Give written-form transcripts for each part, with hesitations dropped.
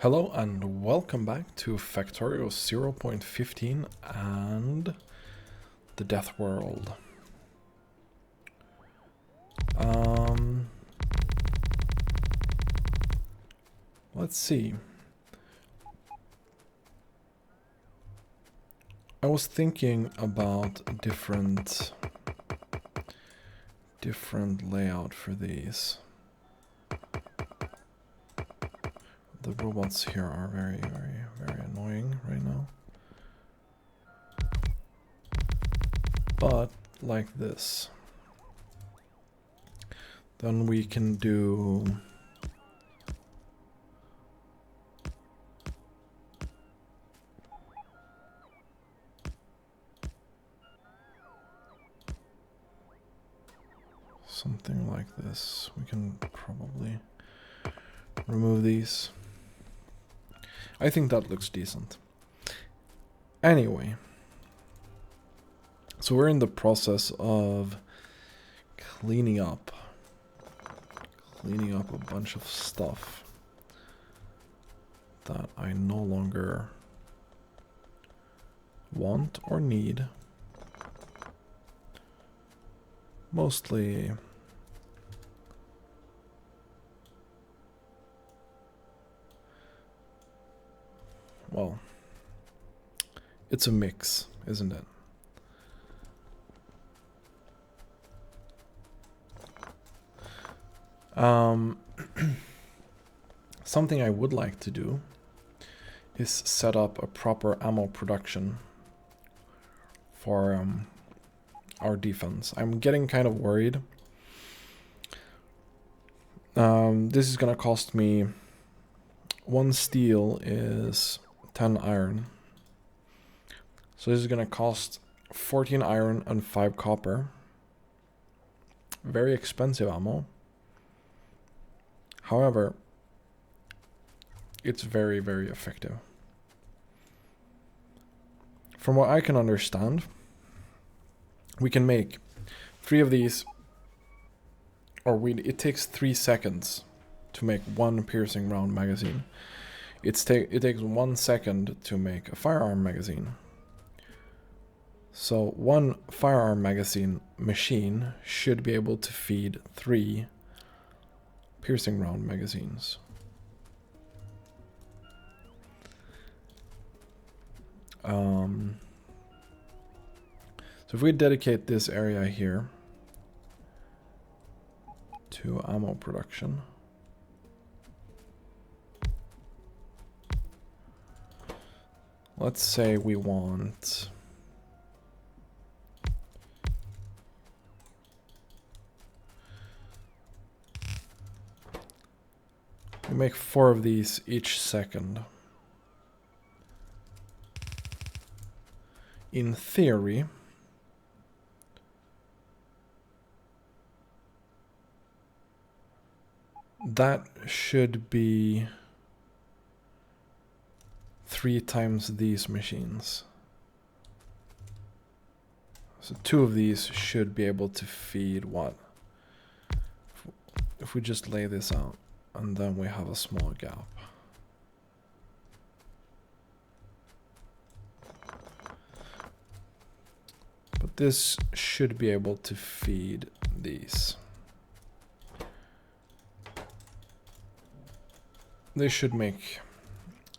Hello and welcome back to Factorio 0.15 and the Deathworld. Let's see. I was thinking about different layout for these. The robots here are very annoying right now. But like this. Then we can do something like this. We can probably remove these. I think that looks decent. Anyway, so we're in the process of cleaning up a bunch of stuff that I no longer want or need. Mostly well, it's a mix, isn't it? Something I would like to do is set up a proper ammo production for our defense. I'm getting kind of worried. This is gonna cost me 1 steel is 10 iron. So this is gonna cost 14 iron and 5 copper. Very expensive ammo. However, it's very effective. From what I can understand, we can make 3 of these, or it takes 3 seconds to make 1 piercing round magazine. It takes 1 second to make a firearm magazine. So 1 firearm magazine machine should be able to feed 3 piercing round magazines. So if we dedicate this area here to ammo production, let's say we want we make 4 of these each second. In theory, that should be 3 times these machines. So 2 of these should be able to feed what? If we just lay this out and then we have a small gap. But this should be able to feed these. They should make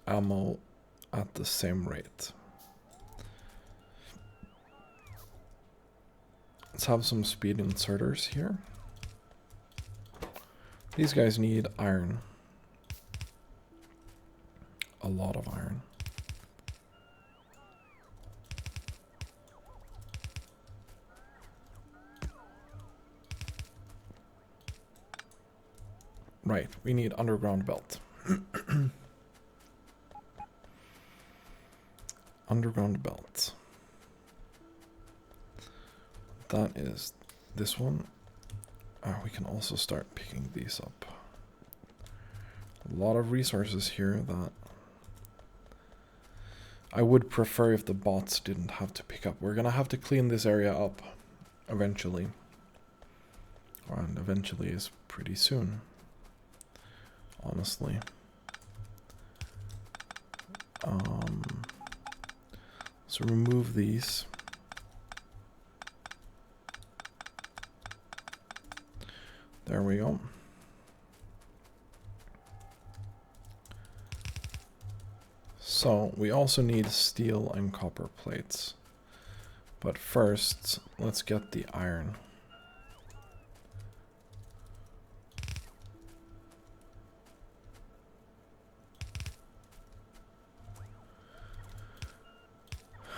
ammo at the same rate. Let's have some speed inserters here. These guys need iron. A lot of iron. Right, we need underground belt. Underground belt. That is this one. We can also start picking these up. A lot of resources here that I would prefer if the bots didn't have to pick up. We're gonna have to clean this area up eventually. And eventually is pretty soon, honestly. So remove these. There we go. So we also need steel and copper plates. But first, let's get the iron.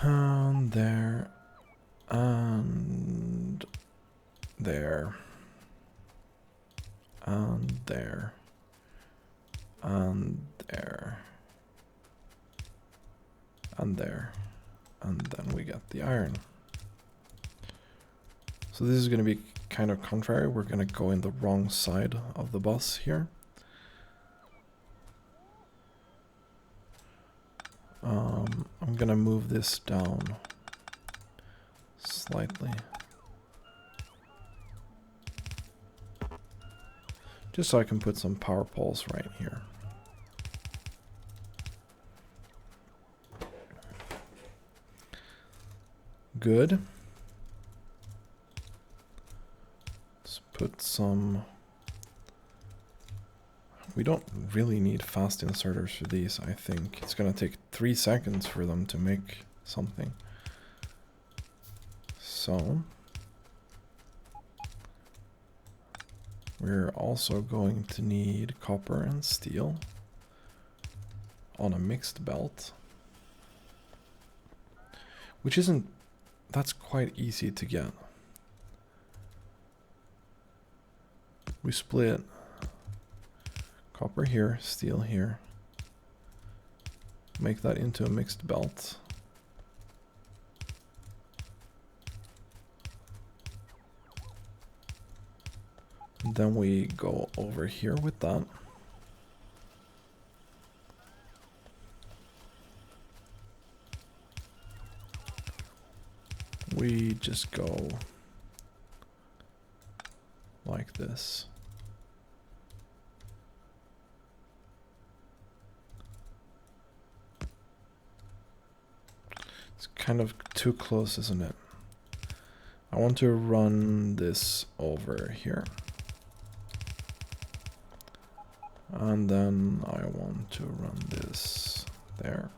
And there. And there. And there. And there. And there. And then we get the iron. So this is going to be kind of contrary. We're going to go in the wrong side of the bus here. I'm going to move this down slightly. Just so I can put some power poles right here. Good. Let's put some... We don't really need fast inserters for these, I think. It's gonna take 3 seconds for them to make something. So... we're also going to need copper and steel on a mixed belt. Which isn't... that's quite easy to get. We split copper here, steel here. Make that into a mixed belt. And then we go over here with that. We just go like this. It's kind of too close, isn't it? I want to run this over here. And then I want to run this there.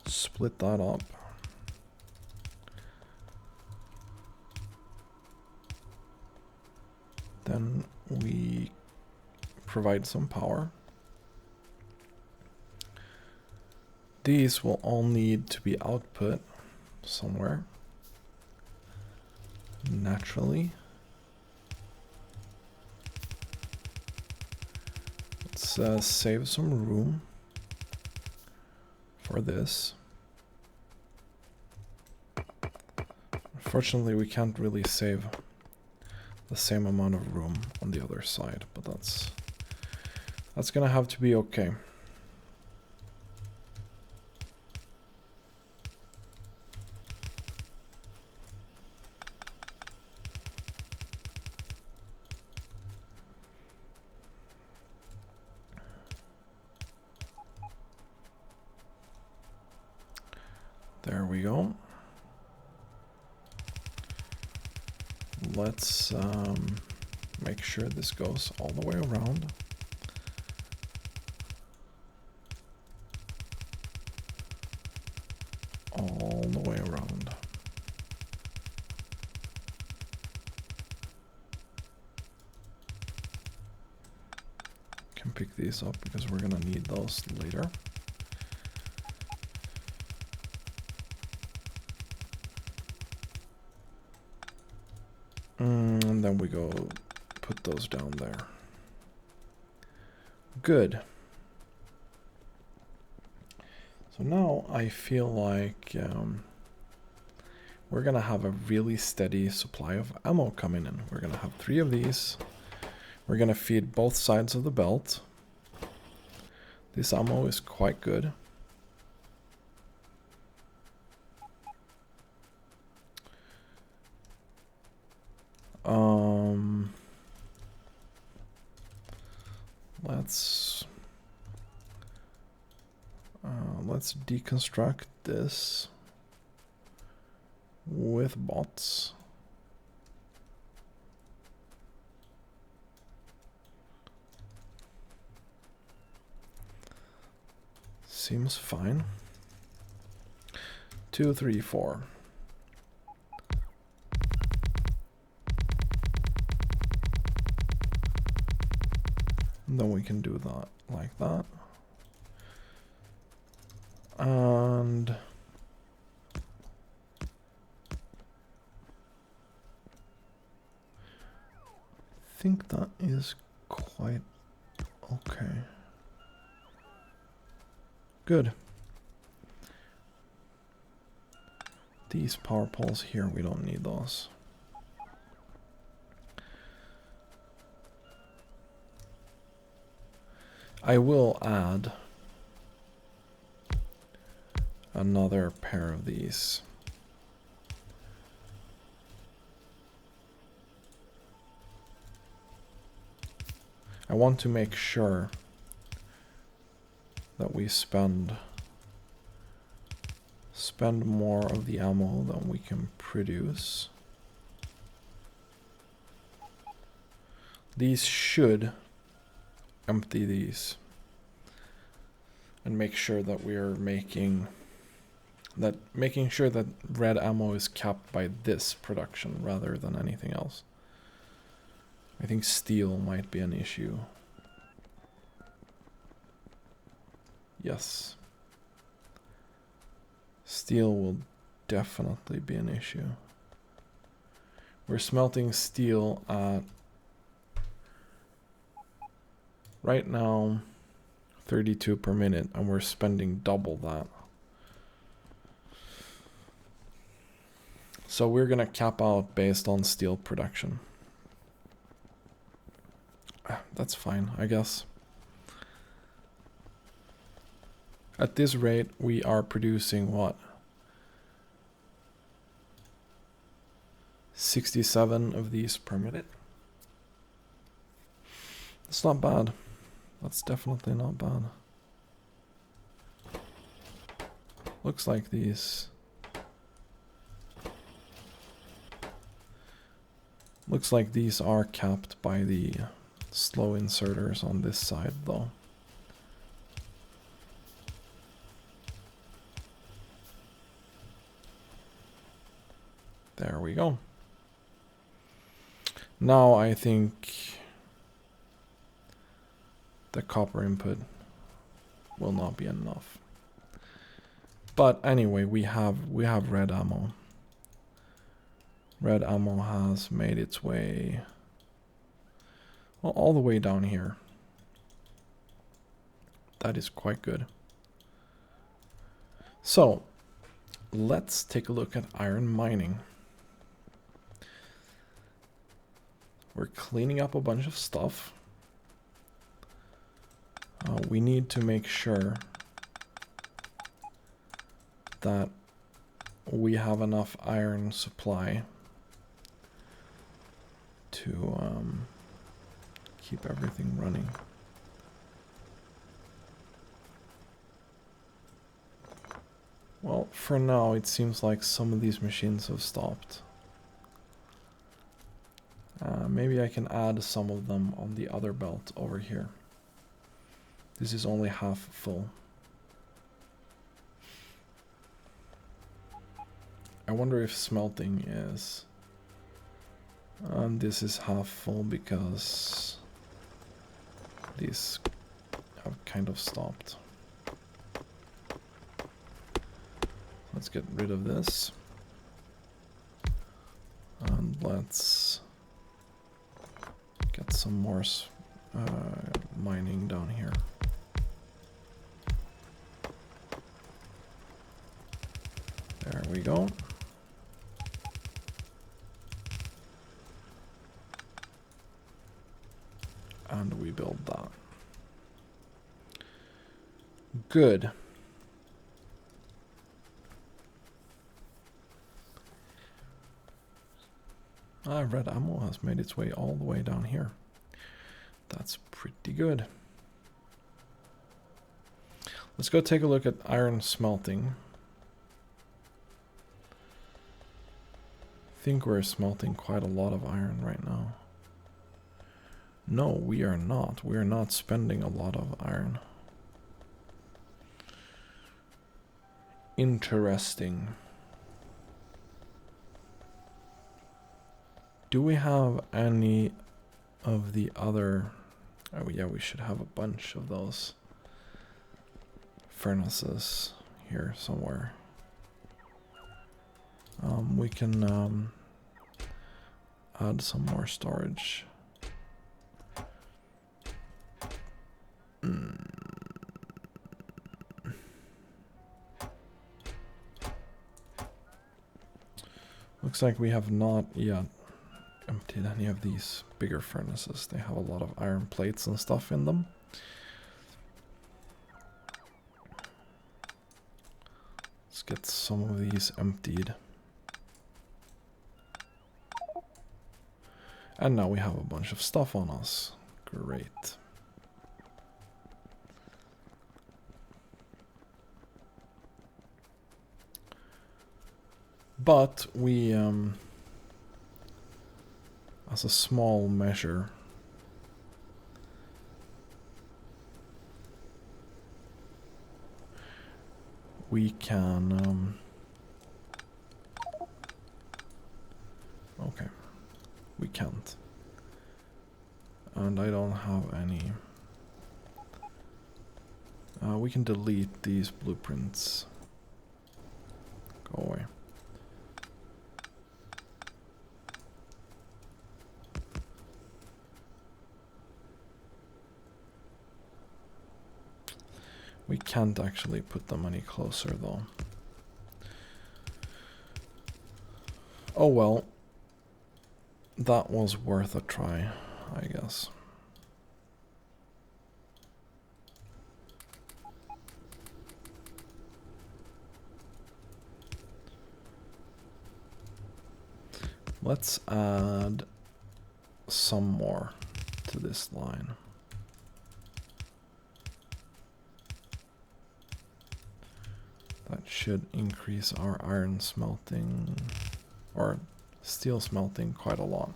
Split that up. Then we provide some power. These will all need to be output somewhere. Naturally. Let's save some room for this. Unfortunately, we can't really save the same amount of room on the other side, but that's gonna have to be okay. There we go. Let's make sure this goes all the way around. All the way around. Can pick these up because we're gonna need those later. And then we go put those down there. Good. So now I feel like we're gonna have a really steady supply of ammo coming in. We're gonna have 3 of these. We're gonna feed both sides of the belt. This ammo is quite good. let's deconstruct this with bots. Seems fine. 2, 3, 4. And then we can do that like that. And I think that is quite okay. Good. These power poles here, we don't need those. I will add another pair of these. I want to make sure that we spend more of the ammo than we can produce. These should empty these and make sure that we are making sure that red ammo is capped by this production rather than anything else. I think steel might be an issue. Yes. Steel will definitely be an issue. We're smelting steel at right now 32 per minute, and we're spending double that. So we're gonna cap out based on steel production. That's fine, I guess. At this rate, we are producing what? 67 of these per minute. It's not bad. That's definitely not bad. Looks like these. Looks like these are capped by the slow inserters on this side, though. There we go. Now I think the copper input will not be enough. But anyway, we have red ammo. Red ammo has made its way, well, all the way down here. That is quite good. So let's take a look at iron mining. We're cleaning up a bunch of stuff. We need to make sure that we have enough iron supply to keep everything running. Well, for now, it seems like some of these machines have stopped. Maybe I can add some of them on the other belt over here. This is only half full. I wonder if smelting is... this is half full because these have kind of stopped. Let's get rid of this. And let's get some more mining down here. There we go. And we build that. Good. Red ammo has made its way all the way down here. That's pretty good. Let's go take a look at iron smelting. I think we're smelting quite a lot of iron right now. No, we are not. We are not spending a lot of iron. Interesting. Do we have any of the other... Oh yeah, we should have a bunch of those furnaces here somewhere. We can add some more storage. Looks like we have not yet emptied any of these bigger furnaces. They have a lot of iron plates and stuff in them. Let's get some of these emptied. And now we have a bunch of stuff on us. Great. But we, as a small measure, we can, okay, we can't. And I don't have any. We can delete these blueprints. Go away. We can't actually put them any closer though. Oh well. That was worth a try, I guess. Let's add some more to this line. That should increase our iron smelting, or steel smelting, quite a lot.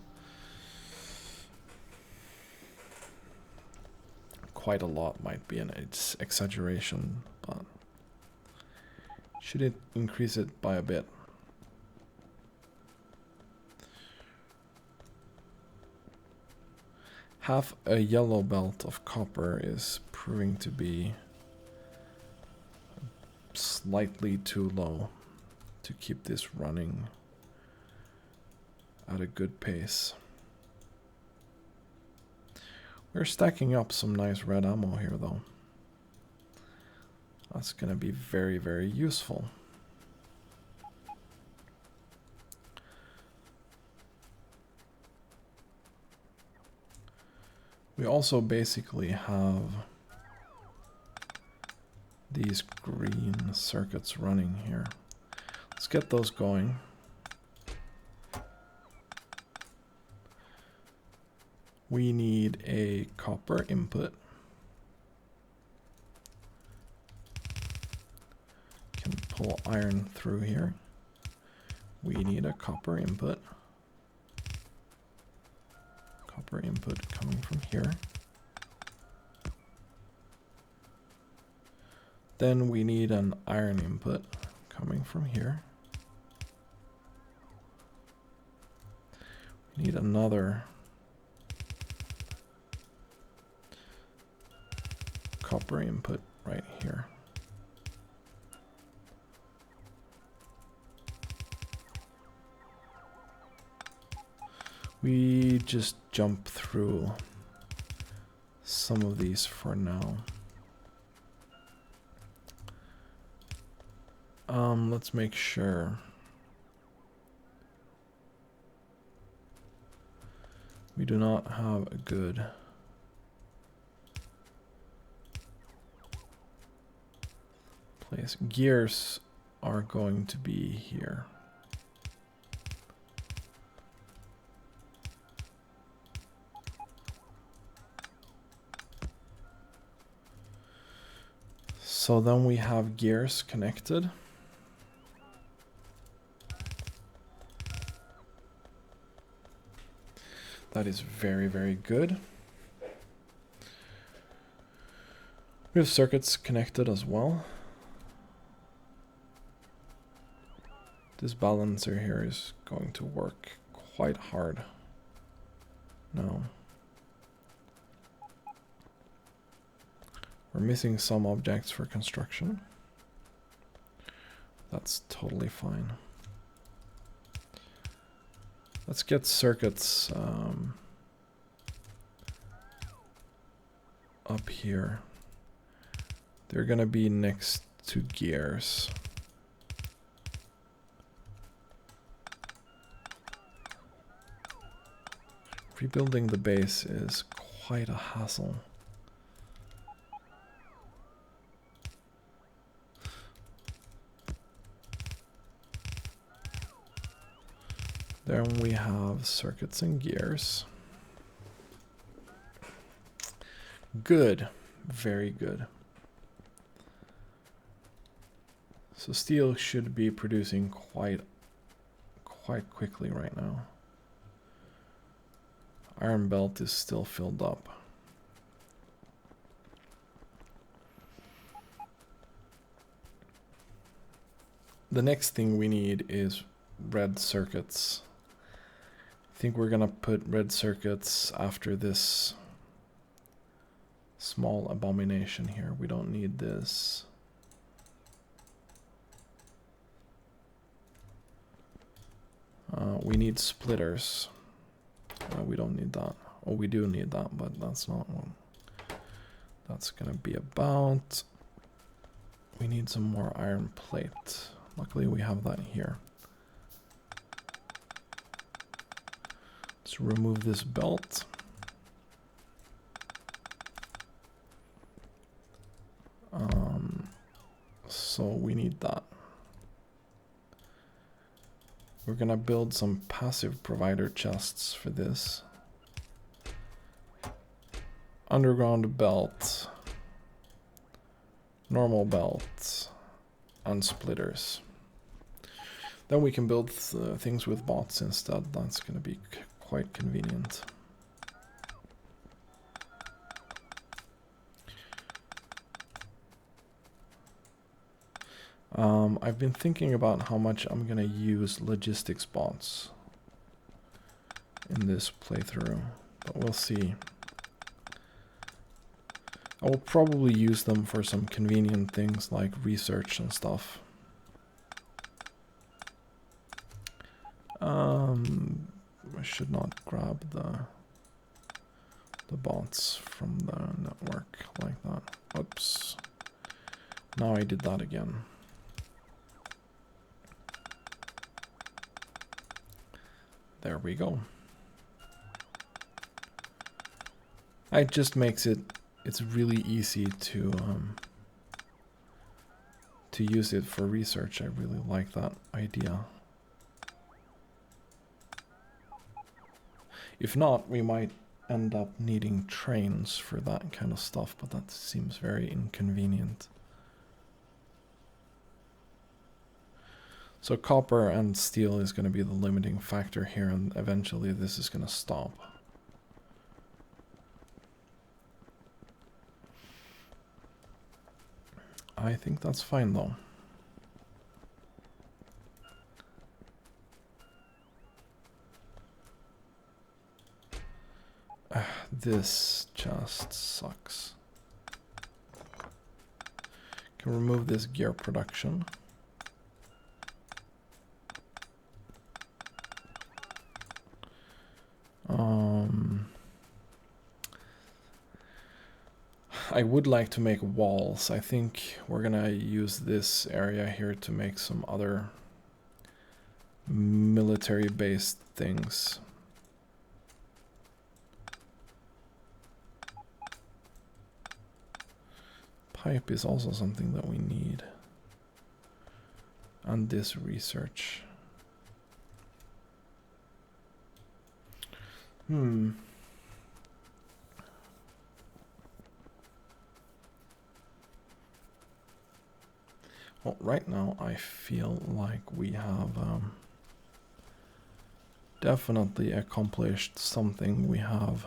Quite a lot might be an exaggeration, but should it increase it by a bit? Half a yellow belt of copper is proving to be slightly too low to keep this running at a good pace. We're stacking up some nice red ammo here though. That's gonna be very, very useful. We also basically have these green circuits running here. Let's get those going. We need a copper input. Can pull iron through here. We need a copper input. Copper input coming from here. Then we need an iron input coming from here. We need another copper input right here. We just jump through some of these for now. Let's make sure we do not have a good place. Gears are going to be here. So then we have gears connected. That is very, very good. We have circuits connected as well. This balancer here is going to work quite hard now. We're missing some objects for construction. That's totally fine. Let's get circuits up here. They're gonna be next to gears. Rebuilding the base is quite a hassle. Then we have circuits and gears. Good, very good. So steel should be producing quite quickly right now. Iron belt is still filled up. The next thing we need is red circuits. I think we're gonna put red circuits after this small abomination here. We don't need this. We need splitters. We don't need that. Oh, we do need that, but that's not what that's gonna be about. We need some more iron plate. Luckily we have that here. Let's remove this belt. So we need that. We're gonna build some passive provider chests for this. Underground belt, normal belt, and splitters. Then we can build things with bots instead. That's gonna be quite convenient. I've been thinking about how much I'm gonna use logistics bots in this playthrough, but we'll see. I will probably use them for some convenient things like research and stuff. I should not grab the bots from the network like that. Oops. Now I did that again. There we go. It just makes it's really easy to use it for research. I really like that idea. If not, we might end up needing trains for that kind of stuff, but that seems very inconvenient. So copper and steel is going to be the limiting factor here, and eventually this is going to stop. I think that's fine though. This just sucks. Can remove this gear production. I would like to make walls. I think we're gonna use this area here to make some other military-based things. Pipe is also something that we need. And this research. Well, right now I feel like we have definitely accomplished something. We have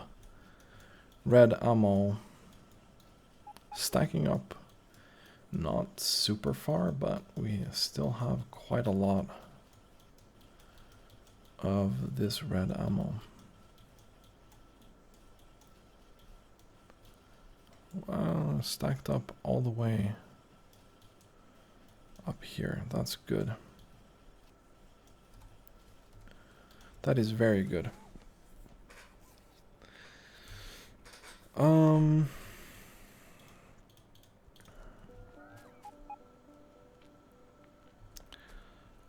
red ammo stacking up. Not super far, but we still have quite a lot of this red ammo. Wow, stacked up all the way up here. That's good. That is very good.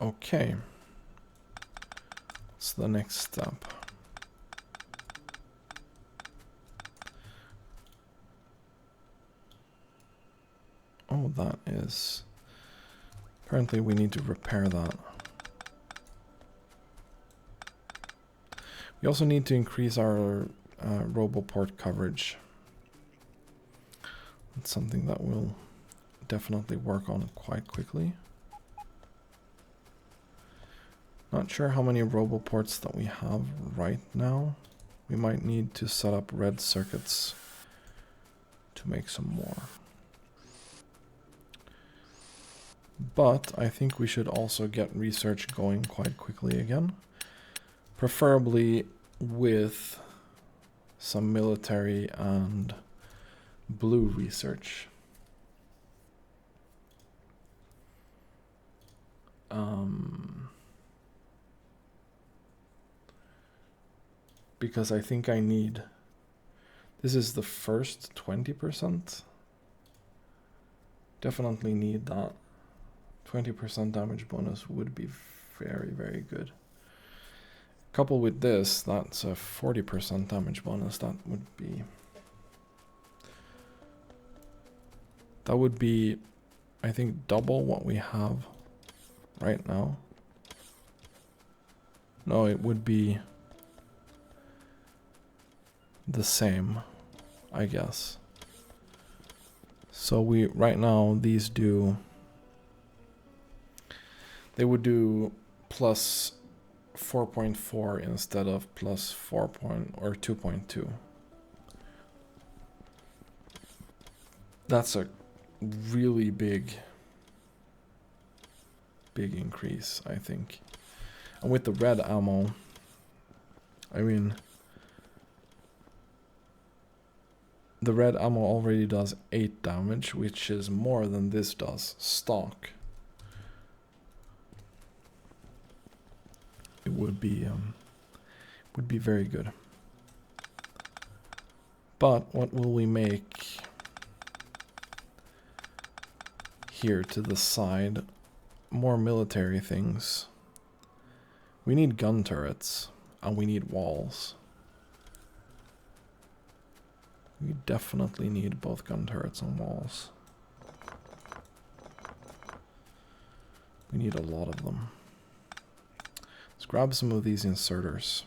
Okay. What's the next step? Oh, that is... Apparently we need to repair that. We also need to increase our RoboPort coverage. It's something that we'll definitely work on quite quickly. Not sure how many RoboPorts that we have right now. We might need to set up red circuits to make some more. But I think we should also get research going quite quickly again. Preferably with some military and blue research. Because I think I need... This is the first 20%. Definitely need that. 20% damage bonus would be very, very good. Coupled with this, that's a 40% damage bonus. That would be, I think, double what we have right now. No, it would be the same, I guess. So right now these do... They would do plus 4.4 instead of plus 4 or 2.2. That's a really big increase, I think. And with the red ammo, I mean, the red ammo already does 8 damage, which is more than this does stock. It would be very good. But what will we make here to the side? More military things. We need gun turrets and we need walls. We definitely need both gun turrets and walls. We need a lot of them. Let's grab some of these inserters.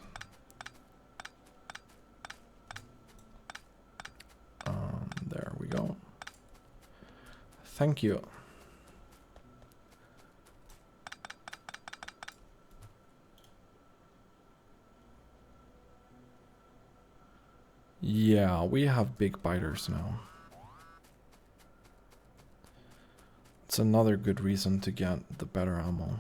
There we go. Thank you. Yeah, we have big biters now. It's another good reason to get the better ammo.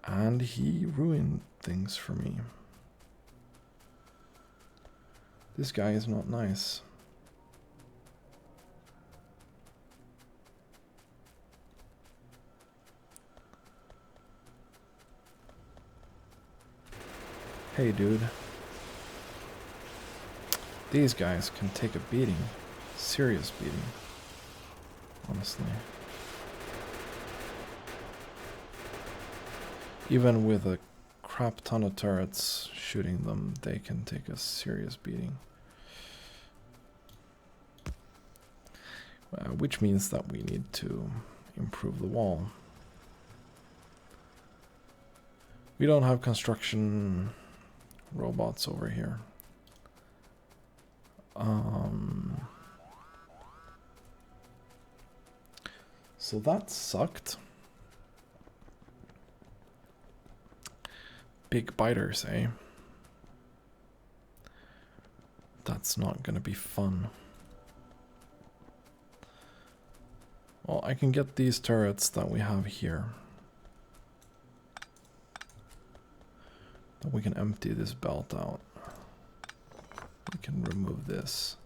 And he ruined things for me. This guy is not nice. Hey, dude. These guys can take a beating. Serious beating. Honestly. Even with a crap ton of turrets shooting them, they can take a serious beating. Which means that we need to improve the wall. We don't have construction robots over here. So that sucked. Big biters, eh? That's not gonna be fun. Well, I can get these turrets that we have here. Then we can empty this belt out. We can remove this.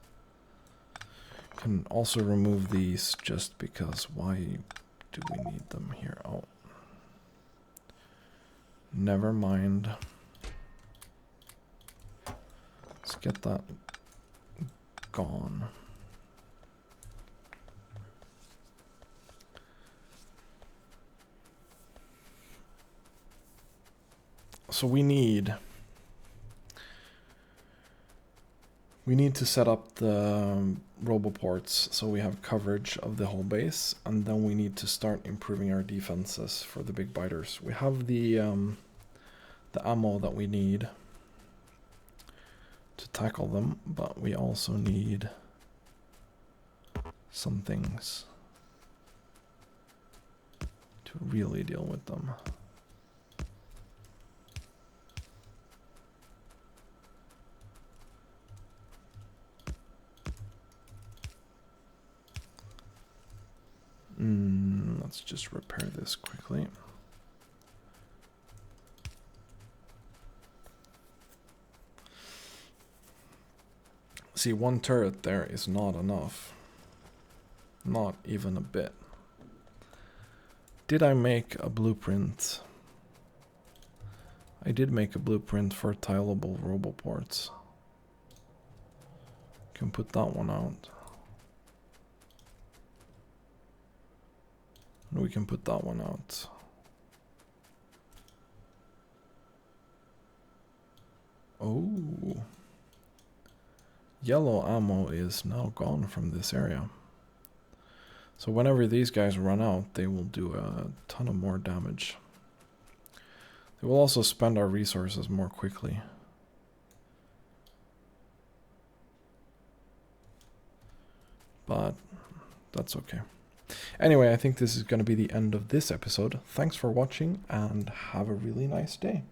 Can also remove these just because why do we need them here? Oh. Never mind. Let's get that gone. So we need to set up the roboports so we have coverage of the whole base, and then we need to start improving our defenses for the big biters. We have the ammo that we need to tackle them, but we also need some things to really deal with them. Let's just repair this quickly. See, one turret there is not enough. Not even a bit. Did I make a blueprint? I did make a blueprint for tileable roboports. Can put that one out. And we can put that one out. Oh. Yellow ammo is now gone from this area. So whenever these guys run out, they will do a ton of more damage. They will also spend our resources more quickly. But that's okay. Anyway, I think this is going to be the end of this episode. Thanks for watching and have a really nice day.